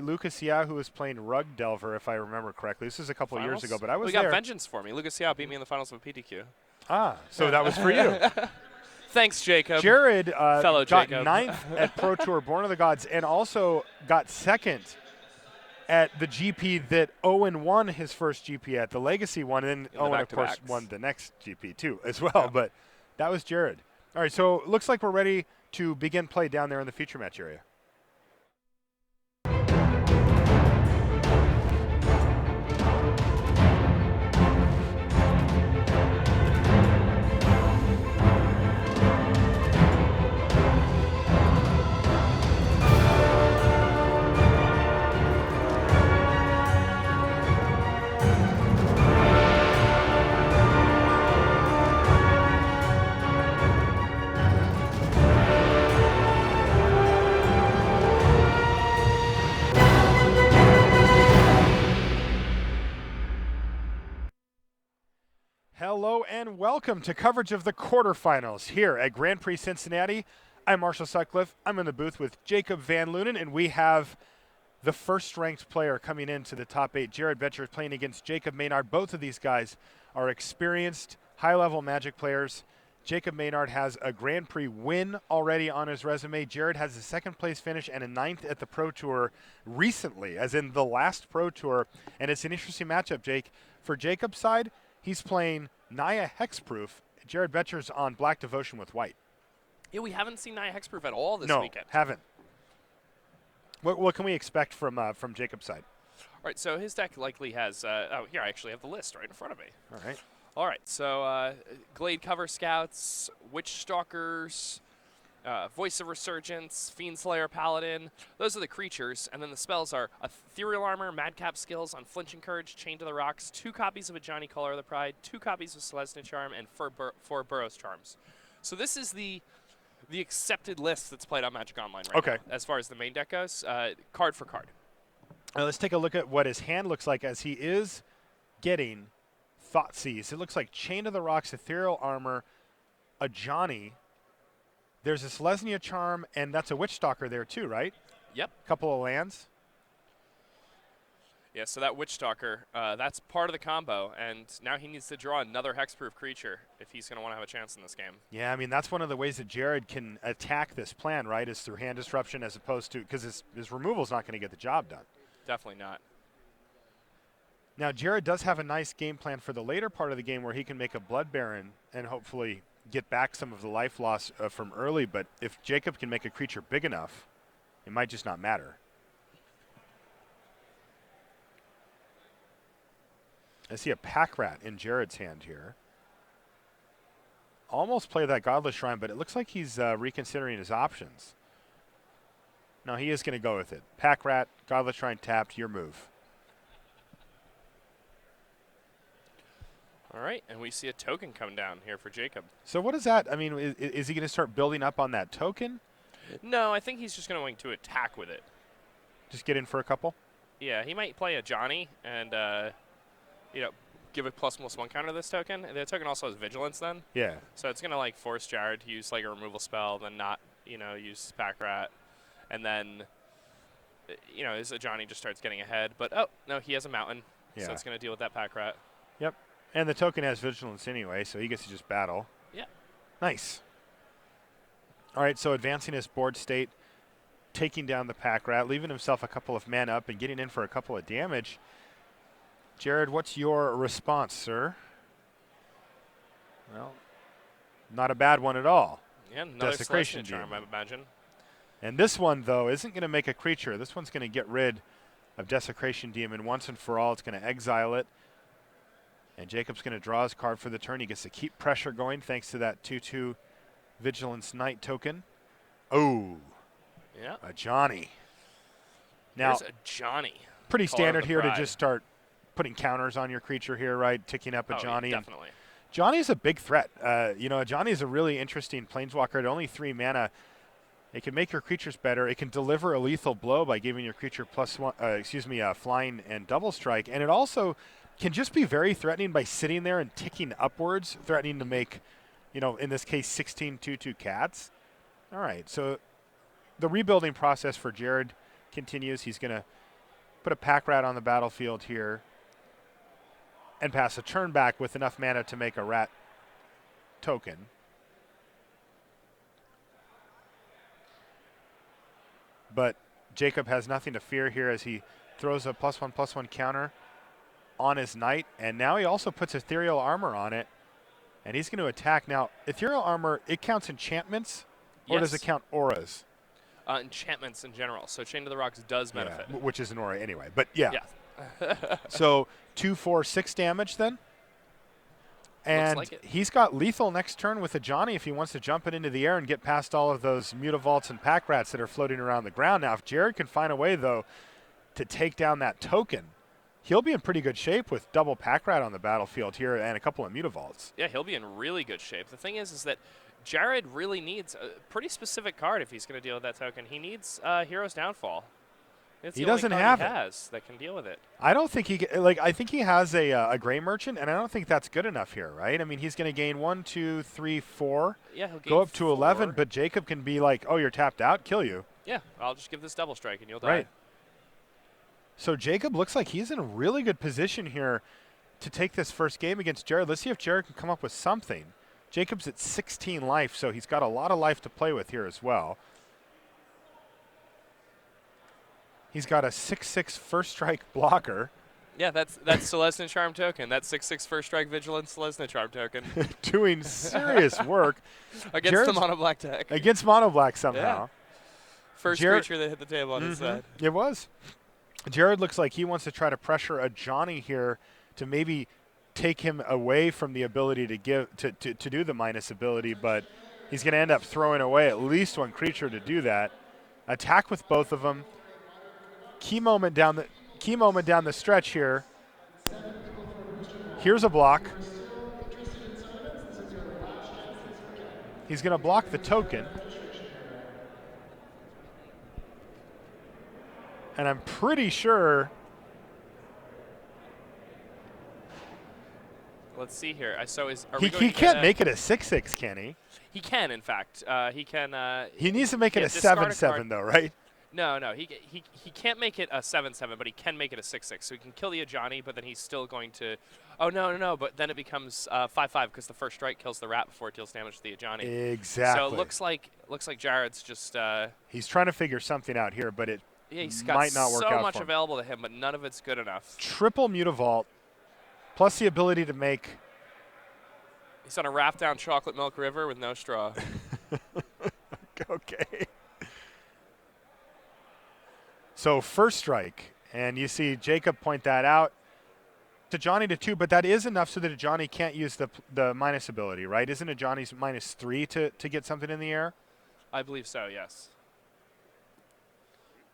Lucas Yao, who was playing Rug Delver, if I remember correctly. This is a couple of years ago, but I was we there. got vengeance for me. Lucas Yao beat me in the finals of PTQ. Ah, so that was for you. Thanks, Jacob. Jared Fellow got Jacob. 9th at Pro Tour Born of the Gods and also got 2nd at the GP that Owen won his first GP at, the Legacy one, and then Owen, of course, won the next GP too as well. Yeah. But that was Jared. All right, so looks like we're ready to begin play down there in the feature match area. Hello and welcome to coverage of the quarterfinals here at Grand Prix Cincinnati. I'm Marshall Sutcliffe. I'm in the booth with Jacob Van Lunen, and we have the first-ranked player coming into the top 8. Jared Betcher is playing against Jacob Maynard. Both of these guys are experienced, high-level Magic players. Jacob Maynard has a Grand Prix win already on his resume. Jared has a second-place finish and a 9th at the Pro Tour recently, as in the last Pro Tour. And it's an interesting matchup, Jake. For Jacob's side, he's playing Naya Hexproof. Jared Betcher's on Black Devotion with White. Yeah, we haven't seen Naya Hexproof at all this weekend. No, haven't. What can we expect from Jacob's side? All right, so his deck likely has here, I actually have the list right in front of me. All right, so Glade Cover Scouts, Witch Stalkers, Voice of Resurgence, Fiend Slayer Paladin. Those are the creatures, and then the spells are Ethereal Armor, Madcap Skills, Unflinching Courage, Chained to the Rocks, 2 copies of Ajani Color of the Pride, 2 copies of Celestia Charm, and 4 Burrows Charms. So this is the accepted list that's played on Magic Online right now, as far as the main deck goes, card for card. Let's take a look at what his hand looks like as he is getting Thoughtseize. It looks like Chain to the Rocks, Ethereal Armor, Ajani. There's a Celestia Charm, and that's a Witch Stalker there too, right? Yep. Couple of lands. Yeah, so that Witch Stalker, that's part of the combo, and now he needs to draw another hexproof creature if he's going to want to have a chance in this game. Yeah, I mean, that's one of the ways that Jared can attack this plan, right, is through hand disruption as opposed to, because his removal's not going to get the job done. Definitely not. Now, Jared does have a nice game plan for the later part of the game where he can make a Blood Baron and hopefully get back some of the life loss from early, but if Jacob can make a creature big enough, it might just not matter. I see a Pack Rat in Jared's hand here. Almost play that Godless Shrine, but it looks like he's reconsidering his options. No, he is going to go with it. Pack Rat, Godless Shrine tapped, your move. All right, and we see a token come down here for Jacob. So what is that? I mean, is he going to start building up on that token? No, I think he's just going to attack with it. Just get in for a couple? Yeah, he might play a Johnny and, give a +/+1 counter to this token. The token also has Vigilance then. Yeah. So it's going to, force Jared to use, a removal spell, then not, use Pack Rat. And then, his Johnny just starts getting ahead. But, oh, no, he has a Mountain. Yeah. So it's going to deal with that Pack Rat. Yep. And the token has Vigilance anyway, so he gets to just battle. Yeah. Nice. All right, so advancing his board state, taking down the Pack Rat, leaving himself a couple of mana up and getting in for a couple of damage. Jared, what's your response, sir? Well, not a bad one at all. Yeah, another Desecration Charm, I imagine. And this one, though, isn't going to make a creature. This one's going to get rid of Desecration Demon once and for all. It's going to exile it. And Jacob's going to draw his card for the turn. He gets to keep pressure going thanks to that 2/2 Vigilance Knight token. Oh. Yeah. A Johnny. Now, there's a Johnny. Pretty standard here to just start putting counters on your creature here, right? Ticking up a Johnny. Yeah, definitely. Johnny's a big threat. Johnny's a really interesting planeswalker at only 3 mana. It can make your creatures better. It can deliver a lethal blow by giving your creature flying and double strike. And it also can just be very threatening by sitting there and ticking upwards, threatening to make, in this case, 16 2/2 cats. All right, so the rebuilding process for Jared continues. He's going to put a pack rat on the battlefield here and pass a turn back with enough mana to make a rat token. But Jacob has nothing to fear here as he throws a +1/+1 counter on his knight, and now he also puts ethereal armor on it, and he's going to attack. Now, ethereal armor, it counts enchantments, or does it count auras? Enchantments in general. So Chain to the Rocks does benefit. Yeah, which is an aura anyway, but yeah. Yeah. So 2, 4, 6 damage then. And Looks like it. he's got lethal next turn with a Johnny if he wants to jump it into the air and get past all of those Mutavaults and Pack Rats that are floating around the ground. Now, if Jared can find a way, though, to take down that token, he'll be in pretty good shape with double Pack Rat on the battlefield here and a couple of Mutavaults. Yeah, he'll be in really good shape. The thing is that Jared really needs a pretty specific card if he's going to deal with that token. He needs Hero's Downfall. It's He the only doesn't card have he it. has that can deal with it. I don't think I think he has a Gray Merchant, and I don't think that's good enough here, right? I mean, he's going to gain 1, 2, 3, 4. Yeah, he'll gain Go up to 4. 11, but Jacob can be like, oh, you're tapped out, kill you. Yeah, I'll just give this double strike and you'll die. Right. So Jacob looks like he's in a really good position here to take this first game against Jared. Let's see if Jared can come up with something. Jacob's at 16 life, so he's got a lot of life to play with here as well. He's got a 6/6 first strike blocker. Yeah, that's Selesnya Charm token. That's 6/6 first strike Vigilance Selesnya Charm token. Doing serious work Against Jared's- the mono black deck. against Mono Black somehow. First Jared- creature that hit the table on his side. It was. Jared looks like he wants to try to pressure a Johnny here to maybe take him away from the ability to do the minus ability, but he's going to end up throwing away at least one creature to do that. Attack with both of them. Key moment down the stretch here. Here's a block. He's going to block the token. And I'm pretty sure Let's see here. Are we he going to can't get make it a 6/6, can he? He can, in fact. He can. He needs to make it a discard a 7/7 card. though, right? No. He can't make it a 7/7, but he can make it a 6/6. So he can kill the Ajani, but then he's still going to. Oh no! But then it becomes 5/5 because the first strike kills the rat before it deals damage to the Ajani. Exactly. So it looks like Jared's just. He's trying to figure something out here, but it He's got might not work so out much for him. available to him, but none of it's good enough. Triple Mutavault, plus the ability to make. He's on a raft down Chocolate Milk River with no straw. Okay. So first strike, and you see Jacob point that out to Johnny to 2, but that is enough so that Johnny can't use the minus ability, right? Isn't it Johnny's -3 to get something in the air? I believe so, yes.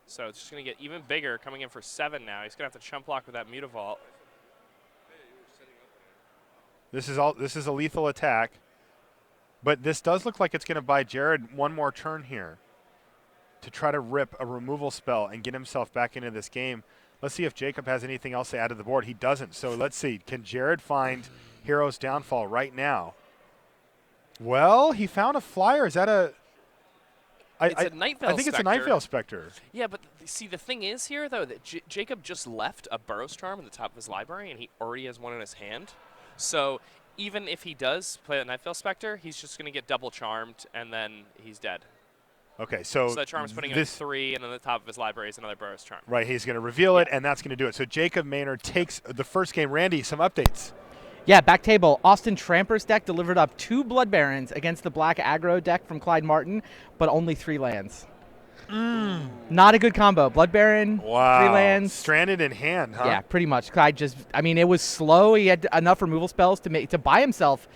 So it's just going to get even bigger, coming in for 7 now. He's going to have to chump block with that Mutavault. This is a lethal attack, but this does look like it's going to buy Jared one more turn here to try to rip a removal spell and get himself back into this game. Let's see if Jacob has anything else to add to the board. He doesn't, so let's see. Can Jared find Hero's Downfall right now? Well, he found a flyer. Is that a... It's a Night Veil I think it's a Night Veil Spectre. Yeah, but see, the thing is here, though, that Jacob just left a Burrow's Charm in the top of his library, and he already has one in his hand. So even if he does play the Night Veil Spectre, he's just going to get double charmed, and then he's dead. Okay, so that charm's putting him at 3, and then the top of his library is another Burrow's Charm. Right, he's going to reveal it, and that's going to do it. So Jacob Maynard takes the first game. Randy, some updates. Yeah, back table. Austin Tramper's deck delivered up 2 Blood Barons against the black aggro deck from Clyde Martin, but only 3 lands. Not a good combo. Blood Baron, 3 lands. Stranded in hand, huh? Yeah, pretty much. Clyde it was slow. He had enough removal spells to buy himself